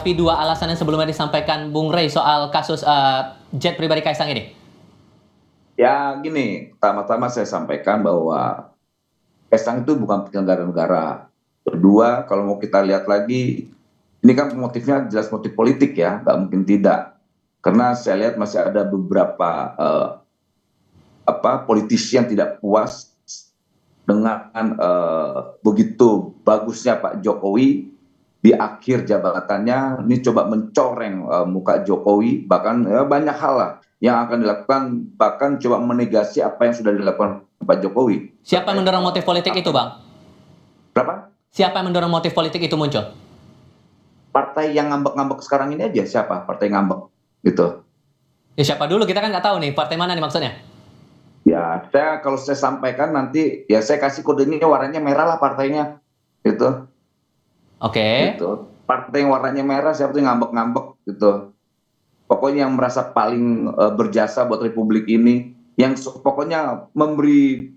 Tapi dua alasan yang sebelumnya disampaikan Bung Rey soal kasus jet pribadi Kaisang ini. Ya gini, pertama-tama saya sampaikan bahwa Kaisang itu bukan penyelenggara negara. Kedua, kalau mau kita lihat lagi, ini kan motifnya jelas motif politik ya, nggak mungkin tidak. Karena saya lihat masih ada beberapa politisi yang tidak puas dengan begitu bagusnya Pak Jokowi di akhir jabatannya, ini coba mencoreng muka Jokowi, bahkan banyak hal lah yang akan dilakukan, bahkan coba menegasi apa yang sudah dilakukan Pak Jokowi. Siapa yang mendorong motif politik itu, Bang? Berapa? Siapa yang mendorong motif politik itu muncul? Partai yang ngambek-ngambek sekarang ini aja, siapa partai ngambek gitu? Ya siapa dulu, kita kan nggak tahu nih, partai mana nih maksudnya? Ya, kalau saya sampaikan nanti, ya saya kasih kodenya warnanya merah lah partainya, gitu. Oke. Gitu. Partai yang warnanya merah, siapa tuh yang ngambek-ngambek gitu. Pokoknya yang merasa paling berjasa buat republik ini, yang pokoknya memberi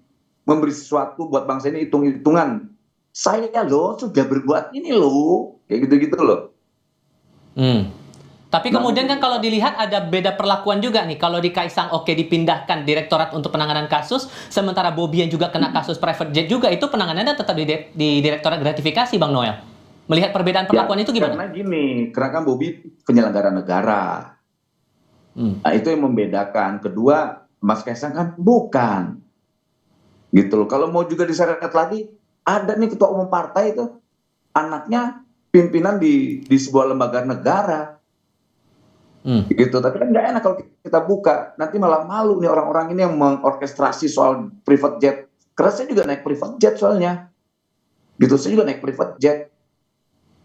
sesuatu buat bangsa ini, hitung-hitungan. Saya loh sudah berbuat ini loh, kayak gitu-gitu loh. Tapi kemudian kan kalau dilihat ada beda perlakuan juga nih. Kalau di Kaisang oke dipindahkan Direktorat untuk Penanganan Kasus, sementara Bobi yang juga kena kasus private jet juga, itu penanganannya tetap di Direktorat Gratifikasi, Bang Noel. Melihat perbedaan perlakuan itu gimana? Karena gini, karena kan Bobi penyelenggara negara. Nah, itu yang membedakan. Kedua, Mas Kaisang kan bukan. Gitu loh. Kalau mau juga diseret lagi, ada nih ketua umum partai itu, anaknya pimpinan di sebuah lembaga negara. Gitu. Tapi kan nggak enak kalau kita buka. Nanti malah malu nih orang-orang ini yang mengorkestrasi soal private jet. Karena saya juga naik private jet soalnya. Gitu, saya juga naik private jet.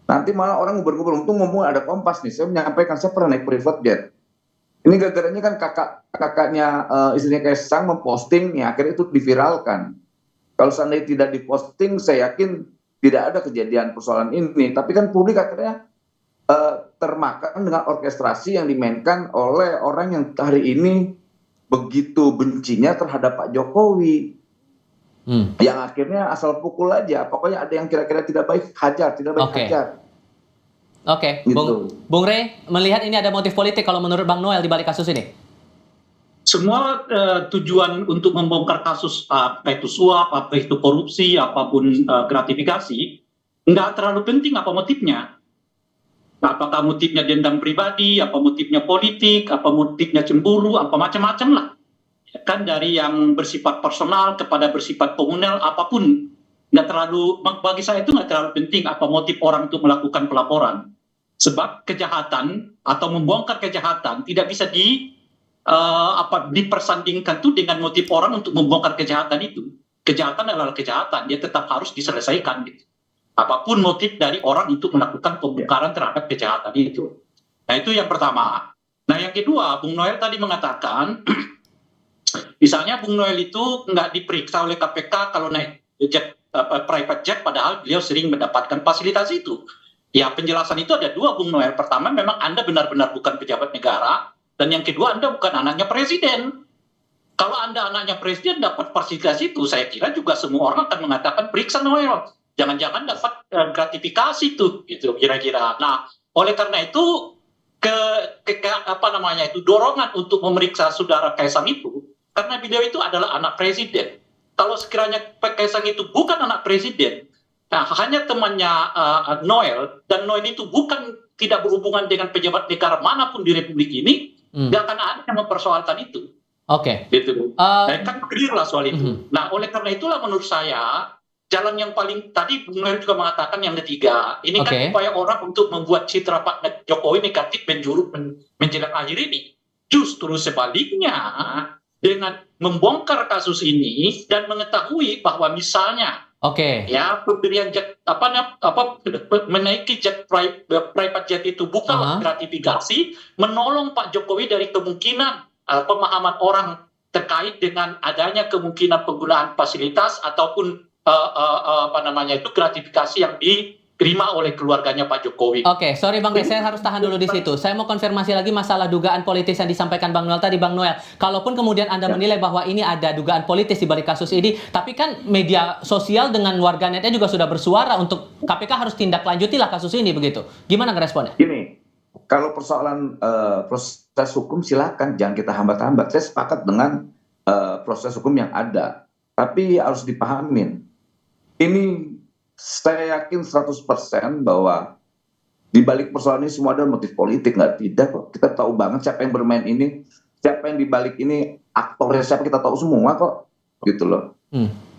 Nanti malah orang ngumpul-ngumpul, untung ngomong ada Kompas nih, saya menyampaikan saya pernah naik private jet. Ini gara-garanya kan kakaknya istrinya Kaisang memposting, ya akhirnya itu diviralkan. Kalau seandainya tidak diposting, saya yakin tidak ada kejadian persoalan ini. Tapi kan publik akhirnya termakan dengan orkestrasi yang dimainkan oleh orang yang hari ini begitu bencinya terhadap Pak Jokowi. Yang akhirnya asal pukul aja, pokoknya ada yang kira-kira tidak baik, hajar, tidak baik, hajar. Oke, Gitu. Bung Rey, melihat ini ada motif politik kalau menurut Bang Noel di balik kasus ini? Semua tujuan untuk membongkar kasus apa itu suap, apa itu korupsi, apapun gratifikasi, nggak terlalu penting apa motifnya. Apakah motifnya dendam pribadi, apa motifnya politik, apa motifnya cemburu, apa macam-macam lah. Kan dari yang bersifat personal kepada bersifat komunal, apapun. Nggak terlalu, bagi saya itu nggak terlalu penting apa motif orang untuk melakukan pelaporan. Sebab kejahatan atau membongkar kejahatan tidak bisa dipersandingkan tuh dengan motif orang untuk membongkar kejahatan itu. Kejahatan adalah kejahatan, dia tetap harus diselesaikan gitu. Apapun motif dari orang untuk melakukan pembongkaran terhadap kejahatan itu. Nah, itu yang pertama. Nah, yang kedua, Bung Noel tadi mengatakan misalnya Bung Noel itu nggak diperiksa oleh KPK kalau naik jet, private jet, padahal beliau sering mendapatkan fasilitas itu. Ya, penjelasan itu ada dua, Bung Noel. Pertama, memang Anda benar-benar bukan pejabat negara. Dan yang kedua, Anda bukan anaknya presiden. Kalau Anda anaknya presiden dapat fasilitas itu, saya kira juga semua orang akan mengatakan periksa Noel. Jangan-jangan dapat gratifikasi itu, gitu kira-kira. Nah, oleh karena itu, dorongan untuk memeriksa saudara Kaisang itu, karena beliau itu adalah anak presiden. Kalau sekiranya Kaisang itu bukan anak presiden, nah hanya temannya Noel, dan Noel itu tidak berhubungan dengan pejabat negara manapun di Republik ini, nggak akan ada yang mempersoalkan itu. Oke. Gitu. Kan clear lah soal itu. Nah, oleh karena itulah menurut saya, jalan yang paling, tadi Bung Noel juga mengatakan yang ketiga, ini kan upaya orang untuk membuat citra Pak Jokowi negatif menjelang akhir ini. Justru sebaliknya, dengan membongkar kasus ini dan mengetahui bahwa misalnya ya pemberian jet menaiki jet private jet itu bukanlah gratifikasi, menolong Pak Jokowi dari kemungkinan pemahaman orang terkait dengan adanya kemungkinan penggunaan fasilitas ataupun gratifikasi yang diterima oleh keluarganya Pak Jokowi. Oke, sorry Bang Rey, saya harus tahan dulu di situ. Saya mau konfirmasi lagi masalah dugaan politis yang disampaikan Bang Noel tadi, Bang Noel. Kalaupun kemudian Anda menilai bahwa ini ada dugaan politis di balik kasus ini, tapi kan media sosial dengan warganetnya juga sudah bersuara untuk KPK harus tindak lanjutilah kasus ini, begitu. Gimana responnya? Gini, kalau persoalan proses hukum silakan, jangan kita hambat-hambat. Saya sepakat dengan proses hukum yang ada, tapi harus dipahamin. Ini saya yakin 100% bahwa di balik persoalan ini semua ada motif politik, nggak tidak kok. Kita tahu banget siapa yang bermain ini, siapa yang di balik ini, aktornya siapa kita tahu semua kok, gitu loh.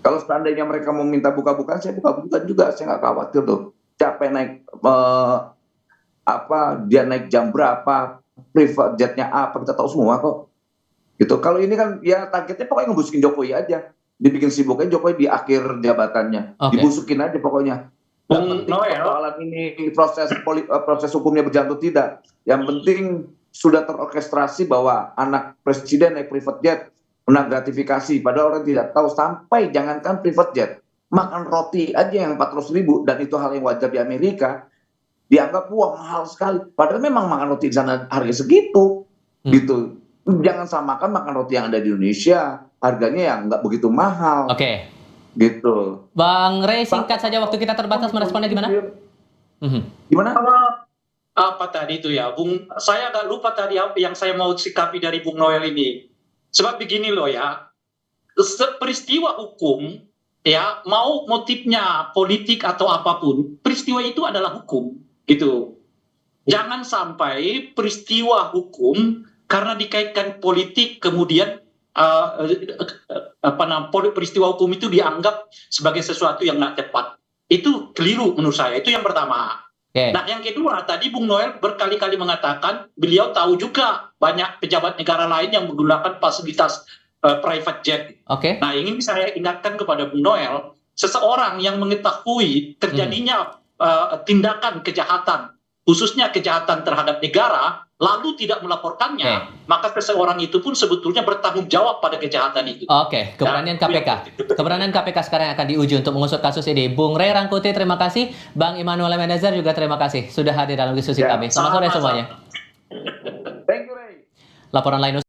Kalau seandainya mereka mau minta buka-bukaan, saya buka-bukaan juga, saya nggak khawatir tuh. Siapa yang naik dia naik jam berapa, private jetnya apa, kita tahu semua kok. Gitu. Kalau ini kan ya targetnya pokoknya ngebusukin Jokowi aja, dibikin sibuknya Jokowi di akhir jabatannya, dibusukin aja pokoknya. Yang penting persoalan ini proses hukumnya berjalan atau tidak. Yang penting sudah terorkestrasi bahwa anak presiden naik private jet kena gratifikasi, padahal orang tidak tahu. Sampai jangankan private jet, makan roti aja yang 400.000, dan itu hal yang wajar di Amerika, dianggap wah mahal sekali. Padahal memang makan roti di sana harga segitu, gitu. Jangan samakan makan roti yang ada di Indonesia, harganya yang nggak begitu mahal. Gitu. Bang Rey, singkat saja, waktu kita terbatas, meresponnya gimana? Gimana? Apa tadi itu ya, Bung? Saya agak lupa tadi apa yang saya mau sikapi dari Bung Noel ini. Sebab begini loh ya, peristiwa hukum ya, mau motifnya politik atau apapun, peristiwa itu adalah hukum, gitu. Jangan sampai peristiwa hukum karena dikaitkan politik kemudian peristiwa hukum itu dianggap sebagai sesuatu yang nggak tepat. Itu keliru menurut saya. Itu yang pertama. Nah, yang kedua, tadi Bung Noel berkali-kali mengatakan beliau tahu juga banyak pejabat negara lain yang menggunakan fasilitas private jet. Nah, ingin saya ingatkan kepada Bung Noel, seseorang yang mengetahui terjadinya tindakan kejahatan, khususnya kejahatan terhadap negara, lalu tidak melaporkannya, maka seseorang itu pun sebetulnya bertanggung jawab pada kejahatan itu. Keberanian KPK. Keberanian KPK sekarang yang akan diuji untuk mengusut kasus ini. Bung Rey Rangkuti, terima kasih. Bang Immanuel Ebenezer juga terima kasih sudah hadir dalam diskusi kami. Selamat sore semuanya. Thank you, Ray. Laporan lain